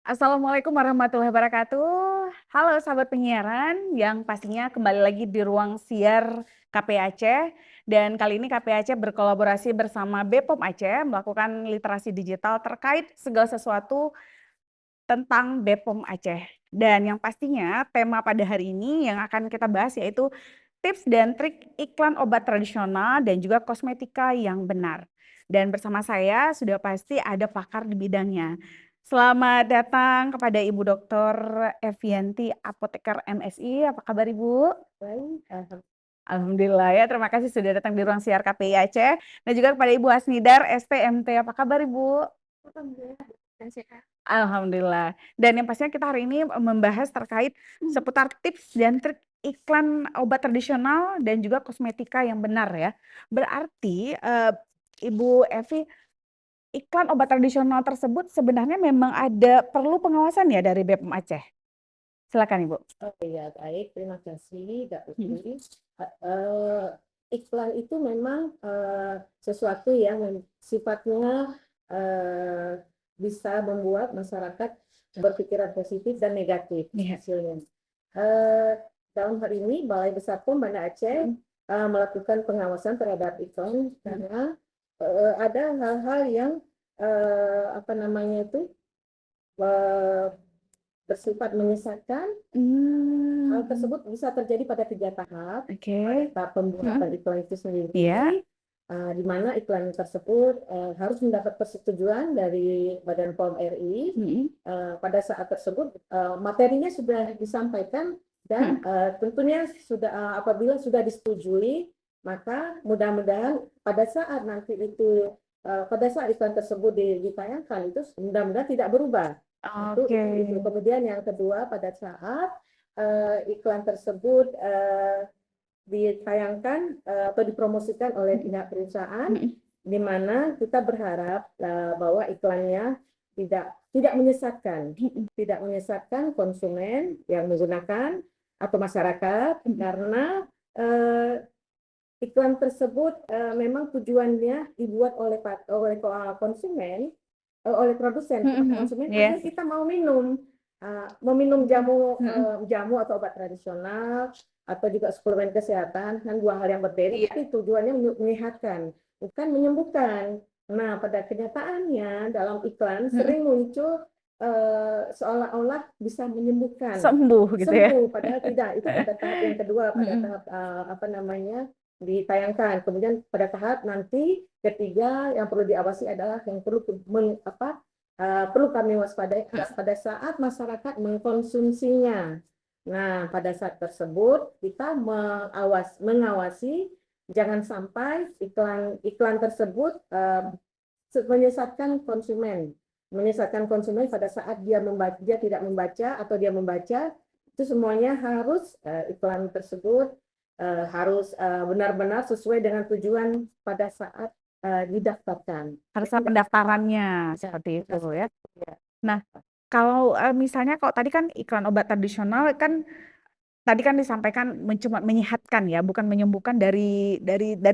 Assalamualaikum warahmatullahi wabarakatuh. Halo sahabat penyiaran yang pastinya kembali lagi di ruang siar KPI Aceh. Dan kali ini KPI Aceh berkolaborasi bersama BPOM Aceh melakukan literasi digital terkait segala sesuatu tentang BPOM Aceh. Dan yang pastinya tema pada hari ini yang akan kita bahas yaitu tips dan trik iklan obat tradisional dan juga kosmetika yang benar. Dan bersama saya sudah pasti ada pakar di bidangnya. Selamat datang kepada Ibu Dr. Evianti, apoteker MSI. Apa kabar Ibu? Baik, Alhamdulillah ya, terima kasih sudah datang di ruang siar KPI Aceh. Dan juga kepada Ibu Hasnidar, STMT. Apa kabar Ibu? alhamdulillah dan sehat. Alhamdulillah. Dan yang pastinya kita hari ini membahas terkait seputar tips dan trik iklan obat tradisional dan juga kosmetika yang benar ya. Berarti Ibu Evi, iklan obat tradisional tersebut sebenarnya memang ada perlu pengawasan ya dari BPOM Aceh. Silakan Ibu. Oh iya, baik. Terima kasih, Kak Mm-mm. Uci. Iklan itu memang sesuatu yang sifatnya eh, bisa membuat masyarakat berpikiran positif dan negatif Iya. hasilnya. Eh, Dalam hal ini, Balai Besar POM Banda Aceh melakukan pengawasan terhadap iklan karena ada hal-hal yang apa namanya itu eh, bersifat menyesatkan. Hal tersebut bisa terjadi pada 3 tahap. Oke. Tahap pembuatan iklan itu Iya. sendiri, di mana iklan tersebut harus mendapat persetujuan dari Badan POM RI. Mm-mm. Pada saat tersebut materinya sudah disampaikan dan tentunya sudah apabila sudah disetujui, maka mudah-mudahan pada saat nanti itu pada saat iklan tersebut ditayangkan itu mudah-mudahan tidak berubah. Oke. Itu. Kemudian yang kedua, pada saat iklan tersebut ditayangkan atau dipromosikan oleh pihak perusahaan, Mm-mm. di mana kita berharap bahwa iklannya tidak menyesatkan, Mm-mm. tidak menyesatkan konsumen yang menggunakan atau masyarakat, Mm-mm. karena iklan tersebut memang tujuannya dibuat oleh konsumen, oleh produsen kepada Mm-mm. konsumen Iya. agar kita mau meminum jamu Mm-mm. jamu atau obat tradisional atau juga suplemen kesehatan, kan dua hal yang berbeda, Iya. tapi tujuannya menyehatkan, bukan menyembuhkan. Nah, pada kenyataannya dalam iklan Mm-mm. sering muncul seolah-olah bisa menyembuhkan, Sembuh gitu ya. sembuh, padahal tidak. Itu pada tahap yang kedua, pada Mm-mm. tahap apa namanya ditayangkan. Kemudian pada tahap nanti ketiga yang perlu diawasi adalah yang perlu perlu kami waspadai pada saat masyarakat mengkonsumsinya. Nah, pada saat tersebut kita mengawasi jangan sampai iklan tersebut menyesatkan konsumen. Menyesatkan konsumen pada saat dia tidak membaca atau dia membaca, itu semuanya harus iklan tersebut harus benar-benar sesuai dengan tujuan pada saat didaftarkan. Harus ada pendaftarannya seperti itu ya. Ya. Nah, kalau misalnya kalau tadi kan iklan obat tradisional kan tadi kan disampaikan cuma menyehatkan ya, bukan menyembuhkan dari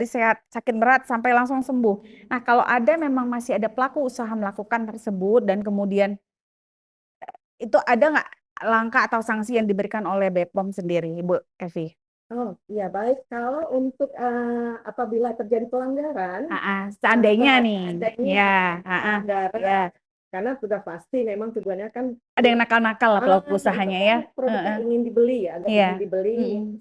sehat sakit berat sampai langsung sembuh. Nah, kalau ada memang masih ada pelaku usaha melakukan tersebut dan kemudian itu ada nggak langkah atau sanksi yang diberikan oleh BPOM sendiri, Ibu Evi? Oh, iya baik. Kalau untuk apabila terjadi pelanggaran, Seandainya nih, adanya ya, pelanggaran, ya, karena sudah pasti memang tujuannya kan ada yang nakal-nakal lah pelaku itu usahanya ya. kan produknya ingin dibeli ya, agar Iya. ingin dibeli. Mm-mm.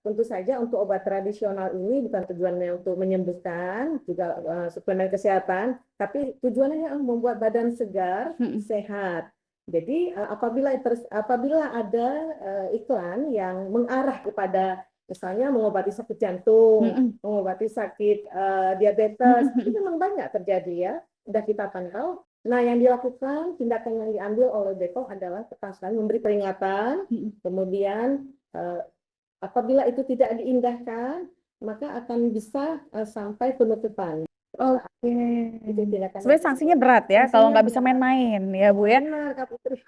Tentu saja untuk obat tradisional ini bukan tujuannya untuk menyembuhkan, juga suplemen kesehatan, tapi tujuannya membuat badan segar, Mm-mm. sehat. Jadi apabila ada iklan yang mengarah kepada misalnya mengobati sakit jantung, Mm-mm. mengobati sakit diabetes, itu Mm-mm. memang banyak terjadi ya. Sudah kita pantau. Nah, yang dilakukan, tindakan yang diambil oleh BPOM adalah pertama sekali memberi peringatan, Mm-mm. kemudian apabila itu tidak diindahkan, maka akan bisa sampai penutupan. Oke. Itu tindakan Sebenarnya sanksinya berat ya kalau sanksinya nggak bisa berat. main-main ya Bu ya. Benar, Kak Putri.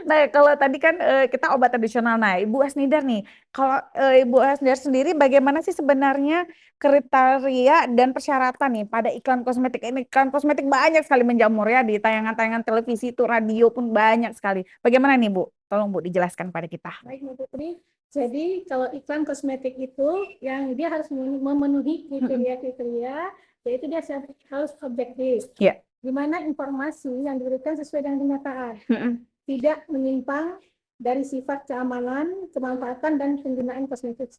Nah, kalau tadi kan kita obat tradisional. Nah, Ibu Asnidar nih, kalau Ibu Asnidar sendiri bagaimana sih sebenarnya kriteria dan persyaratan nih pada iklan kosmetik ini? Iklan kosmetik banyak sekali menjamur ya di tayangan-tayangan televisi itu, radio pun banyak sekali. Bagaimana nih Bu? Tolong Bu dijelaskan pada kita. Baik, Mbak Putri. Jadi kalau iklan kosmetik itu yang dia harus memenuhi kriteria-kriteria, yaitu dia harus objektif. Ya. Di mana informasi yang diberikan sesuai dengan kenyataan, Mm-mm. tidak menyimpang dari sifat keamanan, kemanfaatan, dan penggunaan kosmetik.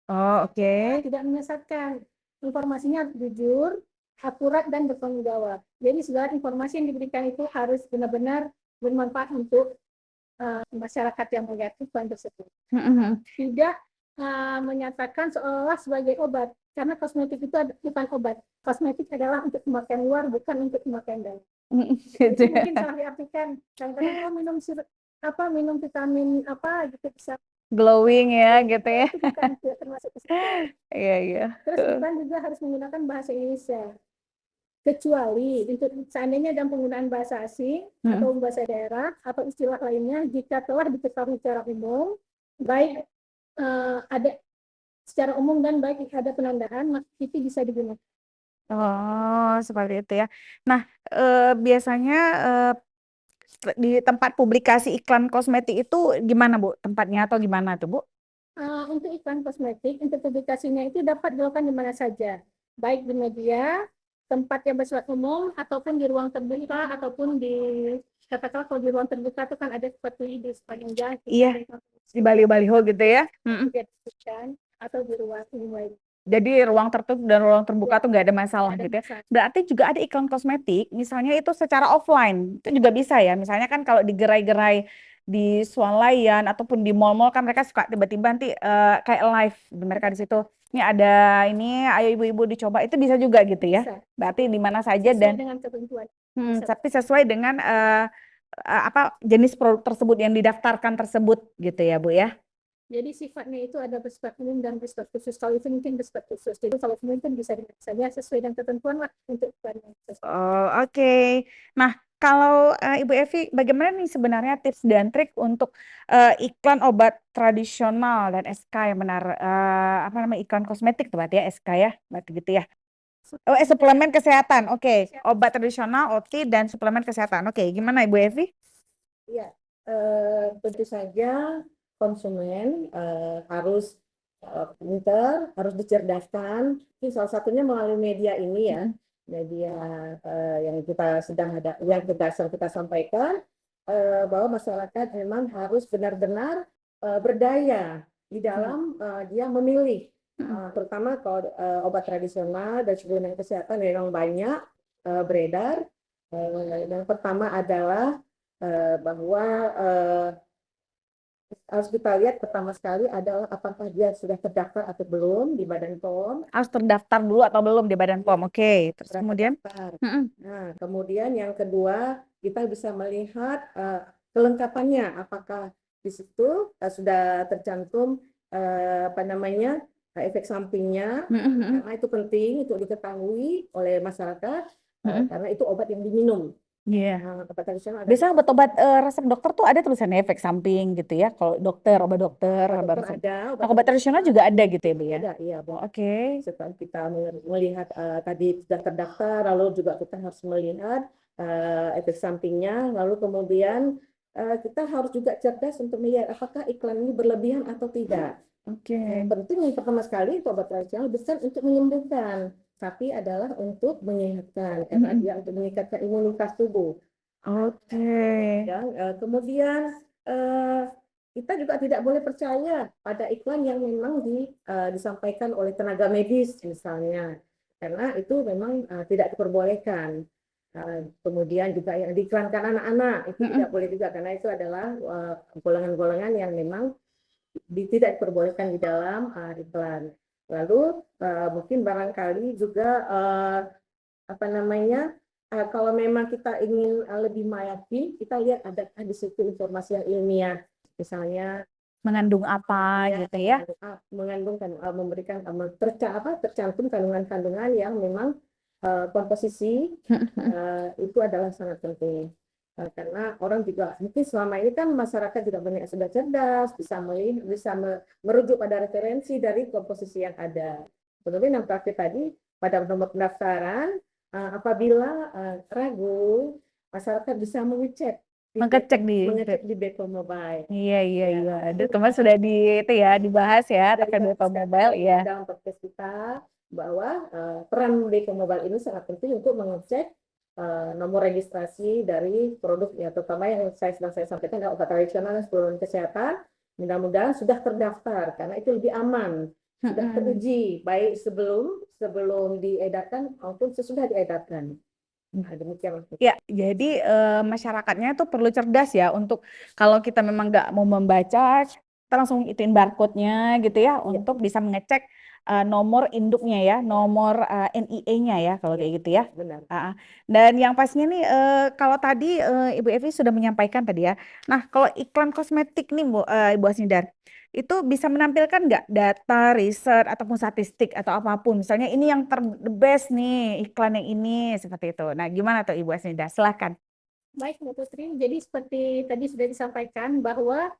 Oh, oke. Tidak menyesatkan. Informasinya harus jujur, akurat, dan bertanggung jawab. Jadi segala informasi yang diberikan itu harus benar-benar bermanfaat untuk masyarakat yang melihat iklan tersebut. Mm-mm. Tidak menyatakan seolah sebagai obat, karena kosmetik itu bukan obat. Kosmetik adalah untuk pemakaian luar, bukan untuk pemakaian dalam. Gitu Itu ya. mungkin salah diartikan. Kadang-kadang minum minum vitamin apa gitu bisa Glowing ya gitu ya. itu bukan tidak termasuk ke situ. Iya, iya. Terus iklan juga harus menggunakan bahasa Indonesia. Kecuali seandainya dalam penggunaan bahasa asing atau bahasa daerah atau istilah lainnya, jika telah diketahui secara umum, baik ada secara umum dan baik ada penandaan, maka itu bisa digunakan. Oh, seperti itu ya. Nah, biasanya di tempat publikasi iklan kosmetik itu gimana Bu? Tempatnya atau gimana tuh Bu? Untuk iklan kosmetik, untuk publikasinya itu dapat dilakukan di mana saja, baik di media, tempat yang bersifat umum, ataupun di ruang terbuka, ataupun di katakanlah kalau di ruang terbuka itu kan ada seperti di sepanjang jalan, Iya, di baliho-baliho gitu ya. Mm-mm. atau di ruang umum. Jadi ruang tertutup dan ruang terbuka tuh nggak ada masalah Ada gitu ya. masalah. Berarti juga ada iklan kosmetik, misalnya itu secara offline, itu juga bisa ya. Misalnya kan kalau di gerai-gerai di swalayan ataupun di mall-mall kan mereka suka tiba-tiba nanti kayak live mereka di situ. Ini ada ini, ayo ibu-ibu dicoba. Itu bisa juga gitu ya. Bisa. Berarti di mana saja Sesuai dan dengan ketentuan. Bisa. tapi sesuai dengan apa jenis produk tersebut yang didaftarkan tersebut gitu ya Bu ya. Jadi sifatnya itu ada bersifat umum dan bersifat khusus. Kalau itu mungkin bersifat khusus. Jadi kalau mungkin bisa dilihat saja sesuai dengan ketentuan lah untuk iklannya. Oh, oke. Nah, kalau Ibu Evi, bagaimana nih sebenarnya tips dan trik untuk iklan obat tradisional dan SK yang benar apa namanya iklan kosmetik tuh berarti ya SK ya, berarti gitu ya. Oh, suplemen kesehatan. Oke, obat tradisional, OT dan suplemen kesehatan. Oke, gimana Ibu Evi? Ya, tentu saja konsumen harus pintar, harus dicerdaskan. Ini salah satunya melalui media ini ya, media yang kita sedang ada, yang kita sampaikan bahwa masyarakat memang harus benar-benar berdaya di dalam dia memilih, terutama kalau obat tradisional dan suplemen kesehatan memang banyak beredar. Yang pertama adalah bahwa harus kita lihat pertama sekali adalah apakah dia sudah terdaftar atau belum di Badan POM. Harus terdaftar dulu atau belum di Badan POM? Oke, terus kemudian? Nah, kemudian yang kedua kita bisa melihat kelengkapannya, apakah di situ sudah tercantum apa namanya efek sampingnya, karena itu penting untuk diketahui oleh masyarakat karena itu obat yang diminum. Iya. Obat tradisional ada. Biasanya obat-obat resep dokter tuh ada tulisannya efek samping gitu ya. Kalau dokter, obat dokter, Obat resep. ada, Nah, obat tradisional juga ada gitu ya, Bu ya? ada, iya, Bu. Oke. Setelah kita melihat tadi sudah terdaftar, lalu juga kita harus melihat efek sampingnya, lalu kemudian kita harus juga cerdas untuk melihat apakah iklan ini berlebihan atau tidak. Oke. Yang penting yang pertama sekali itu obat tradisional bukan untuk menyembuhkan, tapi adalah untuk menyehatkan, karena dia untuk meningkatkan imunitas tubuh. Oke. Kemudian kita juga tidak boleh percaya pada iklan yang memang disampaikan oleh tenaga medis misalnya, karena itu memang tidak diperbolehkan. Kemudian juga yang diiklankan anak-anak itu tidak boleh juga, karena itu adalah golongan-golongan yang memang tidak diperbolehkan di dalam iklan. Lalu mungkin barangkali juga apa namanya kalau memang kita ingin lebih yakin, kita lihat ada di situ informasi yang ilmiah, misalnya Mengandung apa gitu ya? mengandung memberikan tercantum kandungan-kandungan yang memang komposisi itu adalah sangat penting. Karena orang juga mungkin selama ini kan masyarakat juga banyak yang sudah cerdas, bisa merujuk pada referensi dari komposisi yang ada. Kemudian yang terakhir tadi pada nomor pendaftaran, apabila ragu, masyarakat bisa Mengecek di mengecek di Bepom Mobile. iya iya Ya, iya. itu Kemarin sudah di itu ya dibahas ya terkait Bepom Mobile ya. dalam podcast kita bahwa peran Bepom Mobile ini sangat penting untuk mengecek nomor registrasi dari produk ya, terutama yang saya sampaikan adalah obat tradisional dan suplemen kesehatan. Mudah-mudahan sudah terdaftar karena itu lebih aman, sudah teruji baik sebelum diedarkan maupun sesudah diedarkan. Nah, demikian. Ya, jadi masyarakatnya itu perlu cerdas ya untuk kalau kita memang nggak mau membaca, kita langsung ituin barcode-nya gitu ya untuk bisa mengecek nomor induknya ya, nomor NIE-nya ya kalau kayak gitu ya. Benar. Dan yang pastinya nih kalau tadi Ibu Evi sudah menyampaikan tadi ya. Nah, kalau iklan kosmetik nih Ibu Asnidar, itu bisa menampilkan nggak data, riset, ataupun statistik atau apapun. Misalnya ini yang the best nih, iklan yang ini, seperti itu. Nah, gimana tuh Ibu Asnida? Silahkan. Baik, Mbak Putri. Jadi seperti tadi sudah disampaikan bahwa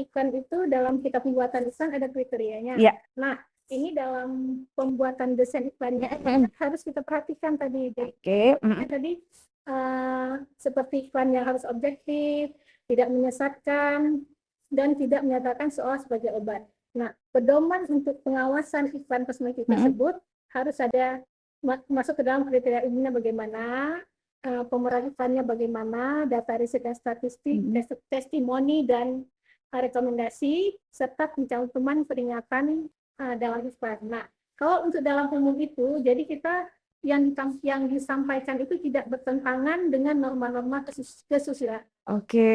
iklan itu dalam kita pembuatan iklan ada kriterianya. Iya. Nah, ini dalam pembuatan desain iklannya harus kita perhatikan tadi. Oke. Tadi seperti iklan yang harus objektif, tidak menyesatkan, dan tidak menyatakan seolah sebagai obat. Nah, pedoman untuk pengawasan iklan kosmetik tersebut harus ada masuk ke dalam kriteria umumnya bagaimana, pemeran iklannya bagaimana, data riset dan statistik, testimoni dan rekomendasi, serta pencantuman peringatan dalam iklan. Nah, kalau untuk dalam umum itu, jadi kita yang disampaikan itu tidak bertentangan dengan norma-norma kesusilaan. Oke.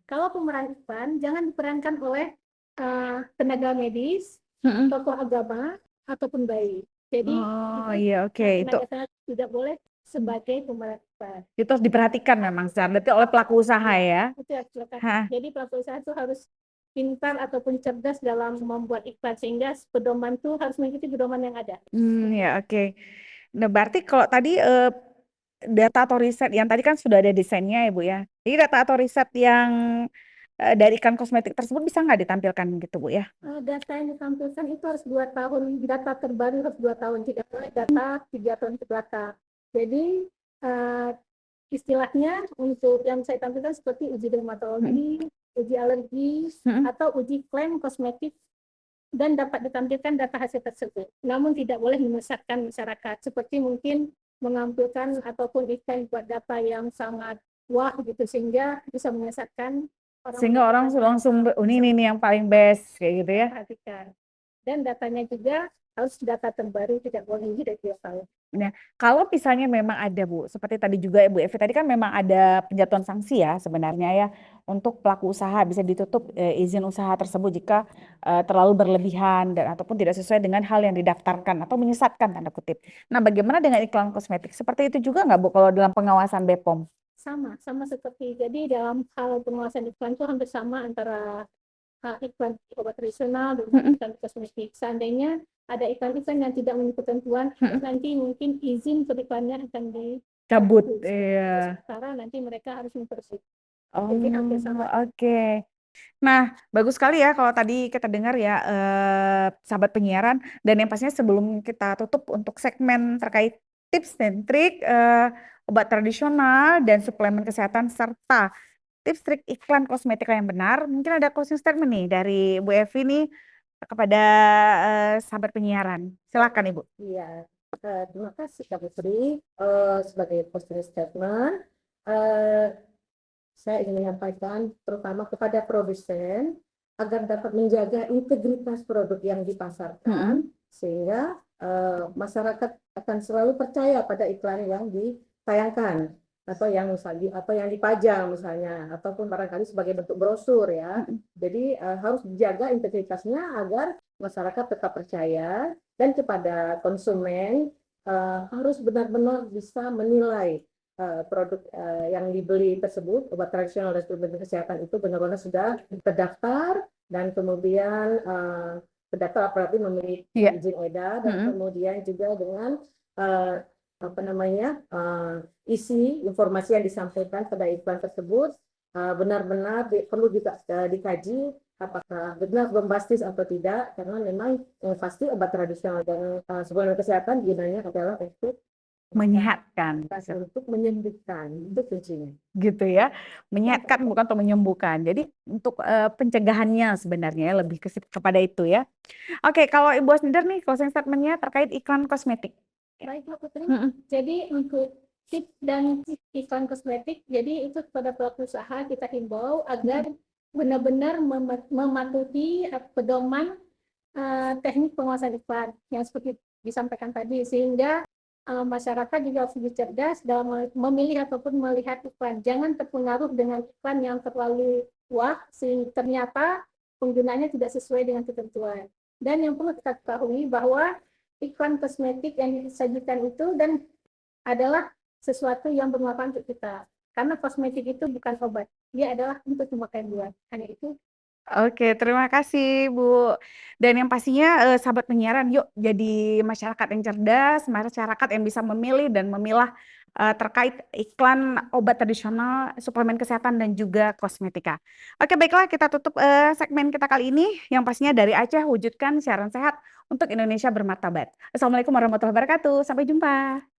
Kalau pemeran iklan jangan diperankan oleh tenaga medis, tokoh agama ataupun bayi. Jadi iya oke. Itu tidak boleh sebagai pemeran iklan. itu harus diperhatikan memang secara detail oleh pelaku usaha ya. Itu ya, silakan. Jadi pelaku usaha itu harus pintar ataupun cerdas dalam membuat iklan sehingga pedoman itu harus mengikuti pedoman yang ada. Ya oke. Nah, berarti kalau tadi data atau riset yang tadi kan sudah ada desainnya ya Bu ya. Jadi data atau riset yang dari iklan kosmetik tersebut bisa nggak ditampilkan gitu Bu ya? Data yang ditampilkan itu harus 2 tahun, data terbaru harus 2 tahun, tidak boleh data 3 tahun ke belakang. Jadi istilahnya untuk yang saya tampilkan seperti uji dermatologi, uji alergi, atau uji klaim kosmetik, dan dapat ditampilkan data hasil tersebut. Namun tidak boleh menyesatkan masyarakat, seperti mungkin mengampilkan ataupun iklan buat data yang sangat wah gitu sehingga bisa menyesatkan orang. Sehingga orang langsung ini yang paling best kayak gitu ya. Perhatikan. Dan datanya juga harus data terbaru, tidak boleh lebih dari 2 tahun. Nah, kalau misalnya memang ada Bu, seperti tadi juga Bu Evi tadi kan memang ada penjatuhan sanksi ya sebenarnya ya untuk pelaku usaha bisa ditutup izin usaha tersebut jika terlalu berlebihan dan ataupun tidak sesuai dengan hal yang didaftarkan atau menyesatkan tanda kutip. Nah, bagaimana dengan iklan kosmetik? Seperti itu juga nggak Bu kalau dalam pengawasan BPOM? Sama seperti jadi dalam hal pengawasan iklan itu hampir sama antara iklan obat tradisional dan iklan kosmetik. Seandainya ada iklan-iklan yang tidak memenuhi ketentuan, nanti mungkin izin beriklannya akan dicabut. Iya. Sementara nanti mereka harus memperbaiki. Jadi hampir sama. Oke. Nah, bagus sekali ya kalau tadi kita dengar ya sahabat penyiaran, dan yang pastinya sebelum kita tutup untuk segmen terkait tips dan trik obat tradisional dan suplemen kesehatan serta tips trik iklan kosmetika yang benar, mungkin ada closing statement nih dari Bu Evi nih kepada sahabat penyiaran. Silakan Ibu. Iya, terima kasih Kak Putri. Sebagai closing statement, saya ingin menyampaikan terutama kepada produsen agar dapat menjaga integritas produk yang dipasarkan sehingga masyarakat akan selalu percaya pada iklan yang ditayangkan atau yang dipajang misalnya ataupun barangkali sebagai bentuk brosur ya. Jadi harus dijaga integritasnya agar masyarakat tetap percaya, dan kepada konsumen harus benar-benar bisa menilai produk yang dibeli tersebut, obat tradisional dan suplemen kesehatan itu benar-benar sudah terdaftar dan kemudian terdaftar berarti memiliki izin edar dan kemudian juga dengan apa namanya isi informasi yang disampaikan pada iklan tersebut benar-benar perlu juga dikaji apakah benar bombastis atau tidak, karena memang pasti obat tradisional dan suplemen kesehatan gunanya adalah untuk Menyehatkan, gitu. untuk menyembuhkan, itu kuncinya. Gitu ya, menyehatkan bukan untuk menyembuhkan. Jadi untuk pencegahannya sebenarnya ya, lebih kepada itu ya. Oke, kalau Ibu Asnider nih closing statement-nya terkait iklan kosmetik. Baik, Mbak Putri. Mm-mm. Jadi untuk tips dan iklan kosmetik, jadi itu kepada pelaku usaha kita himbau agar benar-benar mematuhi pedoman teknik penguasaan iklan yang seperti disampaikan tadi, sehingga masyarakat juga harus lebih cerdas dalam memilih ataupun melihat iklan. Jangan terpengaruh dengan iklan yang terlalu wah, sehingga ternyata penggunaannya tidak sesuai dengan ketentuan. Dan yang perlu kita ketahui bahwa iklan kosmetik yang disajikan itu dan adalah sesuatu yang bermanfaat untuk kita. Karena kosmetik itu bukan obat, dia adalah untuk pemakaian luar. Hanya itu. Oke, terima kasih Bu. Dan yang pastinya sahabat penyiaran, yuk jadi masyarakat yang cerdas, masyarakat yang bisa memilih dan memilah terkait iklan obat tradisional, suplemen kesehatan dan juga kosmetika. Oke, baiklah kita tutup segmen kita kali ini yang pastinya dari Aceh wujudkan siaran sehat untuk Indonesia bermartabat. Assalamualaikum warahmatullahi wabarakatuh. Sampai jumpa.